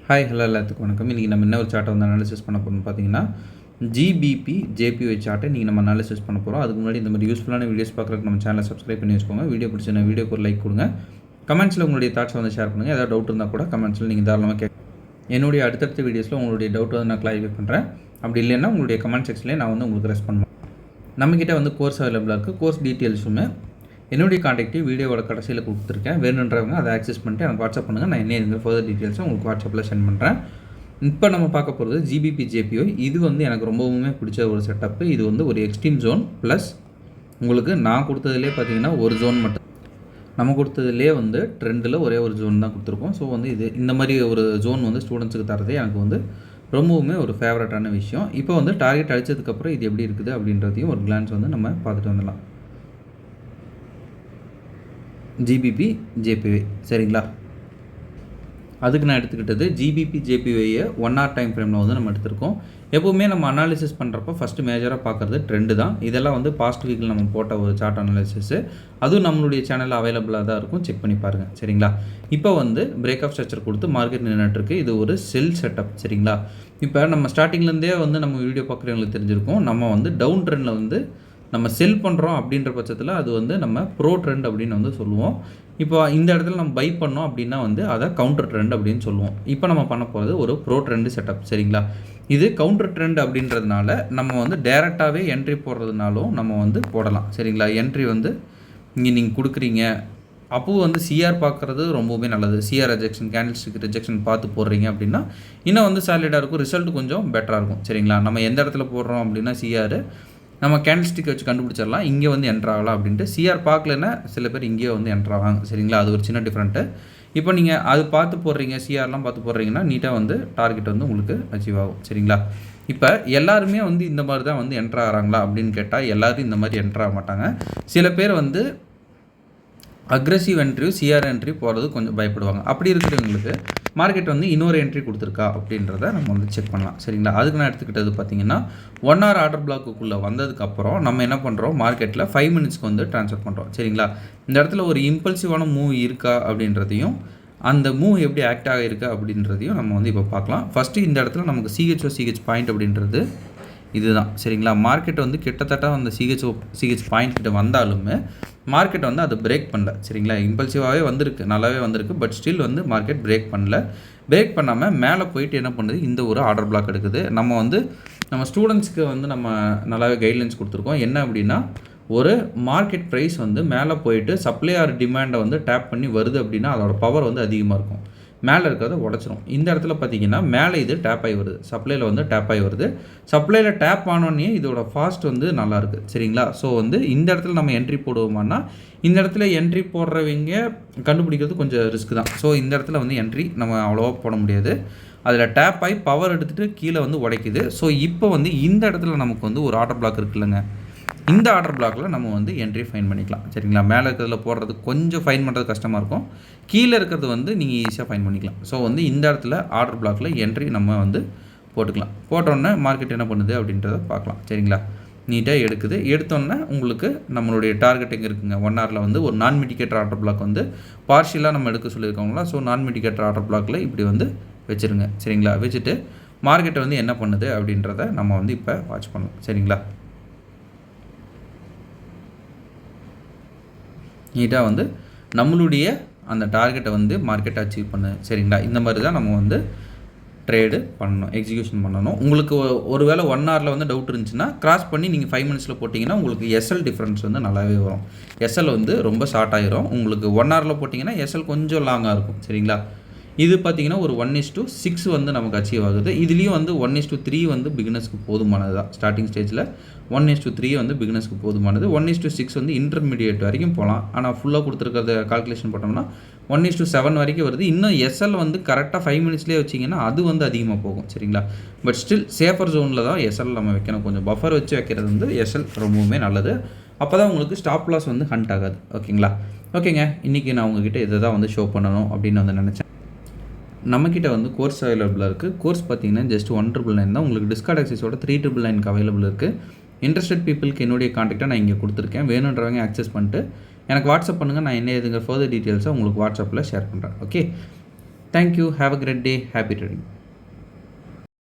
Hi hello எல்லாத்துக்கும் வணக்கம். இன்றைக்கி நம்ம என்ன ஒரு சார்ட்டை வந்து அனாலிசிஸ் பண்ண போகிறோம்னு பார்த்தீங்கன்னா ஜிபிபி ஜேபிஒய் சார்ட்டை இன்றைக்கி நம்ம அனாலிசிஸ் பண்ண போகிறோம். அதுக்கு முன்னாடி இந்த மாதிரி யூஸ்ஃபுல்லான வீடியோஸ் பார்க்குறதுக்கு நம்ம சேனலை சப்ஸ்கிரைப் பண்ணி வச்சுக்கோங்க. வீடியோ பிடிச்ச வீடியோக்கு ஒரு லைக் கொடுங்க. கமெண்ட்ஸில் உங்களுடைய தாட்ஸை வந்து ஷேர் பண்ணுங்கள். ஏதாவது டவுட் இருந்தால் கூட கமெண்ட்ஸில் நீங்கள் தாராளமாக என்னுடைய அடுத்தடுத்த வீடியோஸில் உங்களுடைய டவுட் வந்து நான் கிளாரிஃபை பண்ணுறேன். அப்படி இல்லைன்னா உங்களுடைய கமெண்ட் செக்ஷன்லேயே நான் வந்து உங்களுக்கு ரெஸ்பாண்ட் பண்ணுவேன். நம்மக்கிட்ட வந்து கோர்ஸ் அவைலபிளாக இருக்குது. கோர்ஸ் டீட்டெயில்ஸுமே என்னுடைய காண்டாக்ட் வீடியோவோட கடைசியில் கொடுத்துருக்கேன். வேணுன்றவங்க அதை ஆக்சஸ் பண்ணிட்டு எனக்கு வாட்ஸ்அப் பண்ணுங்கள். நான் என்ன ஃபர்தர் டீட்டெயில்ஸை உங்களுக்கு வாட்ஸ்அப்பில் சென்ட் பண்ணுறேன். இப்போ நம்ம பார்க்க போகிறது ஜிபிபி ஜேபிஒய். இது வந்து எனக்கு ரொம்பவுமே பிடிச்ச ஒரு செட்டப்பு. இது வந்து ஒரு எக்ஸ்ட்ரீம் ஜோன் ப்ளஸ் உங்களுக்கு நான் கொடுத்ததுலேயே பார்த்தீங்கன்னா ஒரு ஜோன் மட்டும் நம்ம கொடுத்ததுலேயே வந்து ட்ரெண்டில் ஒரே ஒரு ஜோன் தான் கொடுத்துருக்கோம். ஸோ வந்து இது இந்த மாதிரி ஒரு ஜோன் வந்து ஸ்டூடெண்ட்ஸுக்கு தரதே எனக்கு வந்து ரொம்பவுமே ஒரு ஃபேவரட்டான விஷயம். இப்போ வந்து டார்கெட் அடித்ததுக்கப்புறம் இது எப்படி இருக்குது அப்படின்றதையும் ஒரு கிளான்ஸ் வந்து நம்ம பார்த்துட்டு வந்துடலாம். ஜிபிபி ஜேபிஒய் சரிங்களா. அதுக்கு நான் எடுத்துக்கிட்டது ஜிபிபி ஜேபிஒய்யை 1 hour டைம் ஃப்ரேமில் வந்து நம்ம எடுத்திருக்கோம். எப்போவுமே நம்ம அனாலிசிஸ் பண்ணுறப்போ ஃபஸ்ட்டு மேஜராக பார்க்குறது ட்ரெண்டு தான். இதெல்லாம் வந்து பாஸ்ட் வீக்கில் நம்ம போட்ட ஒரு சார்ட் அனாலிசிஸு. அதுவும் நம்மளுடைய சேனலில் அவைலபிளாக தான் இருக்கும். செக் பண்ணி பாருங்கள் சரிங்களா. இப்போ வந்து பிரேக் ஆஃப் ஸ்ட்ரக்சர் கொடுத்து மார்க்கெட் நின்றுட்டுருக்கு. இது ஒரு செல் செட்டப் சரிங்களா. இப்போ நம்ம ஸ்டார்டிங்லேருந்தே வந்து நம்ம வீடியோ பார்க்குறவங்களுக்கு தெரிஞ்சிருக்கும். நம்ம வந்து டவுன் ட்ரெண்டில் வந்து நம்ம செல் பண்ணுறோம் அப்படின்ற பட்சத்தில் அது வந்து நம்ம ப்ரோ ட்ரெண்ட் அப்படின்னு வந்து சொல்லுவோம். இப்போ இந்த இடத்துல நம்ம பை பண்ணோம் அப்படின்னா வந்து அதை கவுண்டர் ட்ரெண்ட் அப்படின்னு சொல்லுவோம். இப்போ நம்ம பண்ண போகிறது ஒரு ப்ரோ ட்ரெண்டு செட்டப் சரிங்களா. இது கவுண்டர் ட்ரெண்ட் அப்படின்றதுனால நம்ம வந்து டேரெக்டாகவே என்ட்ரி போடுறதுனாலும் நம்ம வந்து போடலாம் சரிங்களா. என்ட்ரி வந்து இங்கே நீங்கள் கொடுக்குறீங்க அப்போது வந்து சிஆர் பார்க்குறது ரொம்பவுமே நல்லது. சிஆர் ரிஜெக்ஷன் கேண்டில்ஸ்டிக் ரிஜெக்ஷன் பார்த்து போடுறீங்க அப்படின்னா இன்னும் வந்து சாலிடாக இருக்கும். ரிசல்ட் கொஞ்சம் பெட்டராக இருக்கும் சரிங்களா. நம்ம எந்த இடத்துல போடுறோம் அப்படின்னா சிஆர் நம்ம கேண்டில்ஸ்டிக் வச்சு கண்டுபிடிச்சிடலாம். இங்கே வந்து என்ட்ரு ஆகலாம் அப்படின்ட்டு. சிஆர் பார்க்கலன்னா சில பேர் இங்கேயே வந்து என்ட்ரு ஆவாங்க சரிங்களா. அது ஒரு சின்ன டிஃப்ரெண்ட்டு. இப்போ நீங்கள் அது பார்த்து போடுறீங்க, சிஆர்லாம் பார்த்து போடுறீங்கன்னா நீட்டாக வந்து டார்கெட் வந்து உங்களுக்கு அச்சீவ் ஆகும் சரிங்களா. இப்போ எல்லாருமே வந்து இந்த மாதிரி தான் வந்து என்ட்ரு ஆகிறாங்களா அப்படின்னு கேட்டால் எல்லோரும் இந்த மாதிரி என்ட்ரு ஆக மாட்டாங்க. சில பேர் வந்து அக்ரெசிவ் என்ட்ரி சிஆர் என்ட்ரி போகிறது கொஞ்சம் பயப்படுவாங்க. அப்படி இருக்கிறவங்களுக்கு மார்க்கெட் வந்து இன்னொரு என்ட்ரி கொடுத்துருக்கா அப்படின்றத நம்ம வந்து செக் பண்ணலாம் சரிங்களா. அதுக்கு நான் எடுத்துக்கிட்டது பார்த்தீங்கன்னா 1 hour ஆர்டர் பிளாக்குள்ளே வந்ததுக்கப்புறம் நம்ம என்ன பண்ணுறோம், மார்க்கெட்டில் 5 minutesக்கு வந்து ட்ரான்ஸ்ஃபர் பண்ணுறோம் சரிங்களா. இந்த இடத்துல ஒரு இம்பல்சிவான மூவ் இருக்கா அப்படின்றதையும் அந்த மூவ் எப்படி ஆக்ட் ஆகிருக்கு அப்படின்றதையும் நம்ம வந்து இப்போ பார்க்கலாம். ஃபஸ்ட்டு இந்த இடத்துல நமக்கு சிஹெச் பாயிண்ட் அப்படின்றது இதுதான் சரிங்களா. மார்க்கெட் வந்து கிட்டத்தட்ட அந்த சிஹெச் பாயிண்ட் கிட்ட வந்தாலுமே மார்க்கெட் வந்து அதை பிரேக் பண்ணல சரிங்களா. இம்பல்சிவாகவே வந்திருக்கு, நல்லாவே வந்திருக்கு. பட் ஸ்டில் வந்து மார்க்கெட் பிரேக் பண்ணல. பிரேக் பண்ணாமல் மேலே போயிட்டு என்ன பண்ணுது, இந்த ஒரு ஆர்டர் பிளாக் எடுக்குது. நம்ம ஸ்டூடெண்ட்ஸ்க்கு வந்து நம்ம நல்லாவே கைட்லைன்ஸ் கொடுத்துருக்கோம். என்ன அப்படின்னா ஒரு மார்க்கெட் ப்ரைஸ் வந்து மேலே போயிட்டு சப்ளை ஆர் டிமாண்டை வந்து டேப் பண்ணி வருது அப்படின்னா அதோட பவர் வந்து அதிகமாக இருக்கும். மேலே இருக்கிறத உடச்சிரும். இந்த இடத்துல பார்த்தீங்கன்னா மேலே இது டேப் ஆகி வருது, சப்ளையில் வந்து டேப் ஆகி வருது. சப்ளையில் டேப் ஆனோடனே இதோட ஃபாஸ்ட் வந்து நல்லாயிருக்கு சரிங்களா. ஸோ வந்து இந்த இடத்துல நம்ம என்ட்ரி போடுவோமானா இந்த இடத்துல என்ட்ரி போடுறவங்க கண்டுபிடிக்கிறது கொஞ்சம் ரிஸ்க் தான். ஸோ இந்த இடத்துல வந்து என்ட்ரி நம்ம அவ்வளோவா போட முடியாது. அதில் டேப் ஆகி பவர் எடுத்துகிட்டு கீழே வந்து உடைக்குது. ஸோ இப்போ வந்து இந்த இடத்துல நமக்கு வந்து ஒரு ஆர்டர் பிளாக் இருக்குல்லங்க, இந்த ஆர்டர் பிளாக்கில் நம்ம வந்து என்ட்ரி ஃபைன் பண்ணிக்கலாம் சரிங்களா. மேலே இருக்கிறதுல போடுறது கொஞ்சம் ஃபைன் பண்ணுறது கஷ்டமாக இருக்கும். கீழே இருக்கிறது வந்து நீங்கள் ஈஸியாக ஃபைன் பண்ணிக்கலாம். ஸோ வந்து இந்த இடத்துல ஆர்டர் பிளாக்கில் என்ட்ரி நம்ம வந்து போட்டுக்கலாம். போட்டோன்னே மார்க்கெட் என்ன பண்ணுது அப்படின்றத பார்க்கலாம் சரிங்களா. நீட்டாக எடுத்தோன்னே உங்களுக்கு நம்மளுடைய டார்கெட் எங்கே இருக்குங்க, 1 hourல வந்து ஒரு நான் மிட்டிகேட்டர் ஆர்டர் பிளாக் வந்து பார்ஷியலாக நம்ம எடுக்க சொல்லியிருக்கோங்களா. ஸோ நான் மிட்டிகேட்டர் ஆர்டர் பிளாக்கில் இப்படி வந்து வச்சுருங்க சரிங்களா. வச்சுட்டு மார்க்கெட்டை வந்து என்ன பண்ணுது அப்படின்றத நம்ம வந்து இப்போ வாட்ச் பண்ணலாம் சரிங்களா. நீட்டாக வந்து நம்மளுடைய அந்த டார்கெட்டை வந்து மார்க்கெட்டை அச்சீவ் பண்ணு சரிங்களா. இந்த மாதிரி தான் நம்ம வந்து ட்ரேடு பண்ணணும், எக்ஸிக்யூஷன் பண்ணணும். உங்களுக்கு ஒரு வேளை 1 hourல வந்து டவுட் இருந்துச்சுன்னா கிராஸ் பண்ணி நீங்கள் 5 minutesல போட்டிங்கன்னா உங்களுக்கு எஸ்எல் டிஃப்ரென்ஸ் வந்து நல்லாவே வரும். எஸ்எல் வந்து ரொம்ப ஷார்ட் ஆகிரும். உங்களுக்கு 1 hourல போட்டிங்கன்னா எஸ்எல் கொஞ்சம் லாங்காக இருக்கும் சரிங்களா. இது பார்த்திங்கன்னா ஒரு 1:6 வந்து நமக்கு அச்சீவ் ஆகுது. இதுலேயும் வந்து 1:3 வந்து பிகினர்ஸ்க்கு போதுமானது தான். ஸ்டார்டிங் ஸ்டேஜில் 1:3 வந்து பிகினர்ஸ்க்கு போதுமானது. 1:6 வந்து இன்டர்மீடியேட் வரைக்கும் போகலாம். ஆனால் ஃபுல்லாக கொடுத்துருக்கிறத கால்குலேஷன் போட்டோம்னா 1:7 வரைக்கும் வருது. இன்னும் எஸ்எல் வந்து கரெக்டாக 5 minutesலேயே வச்சிங்கன்னா அது வந்து அதிகமாக போகும் சரிங்களா. பட் ஸ்டில் சேஃபர் ஜோனில் தான் எஸ்எல் நம்ம வைக்கணும். கொஞ்சம் பஃபர் வச்சு வைக்கிறது வந்து எஸ்எல் ரொம்பவுமே நல்லது. அப்போ தான் உங்களுக்கு ஸ்டாப் லாஸ் வந்து ஹண்ட் ஆகாது ஓகேங்களா. ஓகேங்க, இன்றைக்கி நான் உங்ககிட்ட இதை தான் வந்து ஷோ பண்ணணும் அப்படின்னு வந்து நினச்சேன். நம்மக்கிட்ட வந்து கோர்ஸ் அவைலபிளாக இருக்குது. கோர்ஸ் பார்த்தீங்கன்னா ஜஸ்ட் 1,999 தான். உங்களுக்கு டிஸ்கார்ட் ஆக்சஸோட 3,999 அவைலபிள் இருக்குது. இன்ட்ரெஸ்டட் பீப்புளுக்கு என்னுடைய காண்டாக்டை நான் இங்கே கொடுத்துருக்கேன். வேணுன்றவங்க ஆக்சஸ் பண்ணிட்டு எனக்கு வாட்ஸ்அப் பண்ணுங்கள். நான் என்ன ஏதுங்க ஃபர்தர் டீட்டெயில்ஸை உங்களுக்கு வாட்ஸ்அப்பில் ஷேர் பண்ணுறேன். Okay, thank you. Have a great day. Happy trading.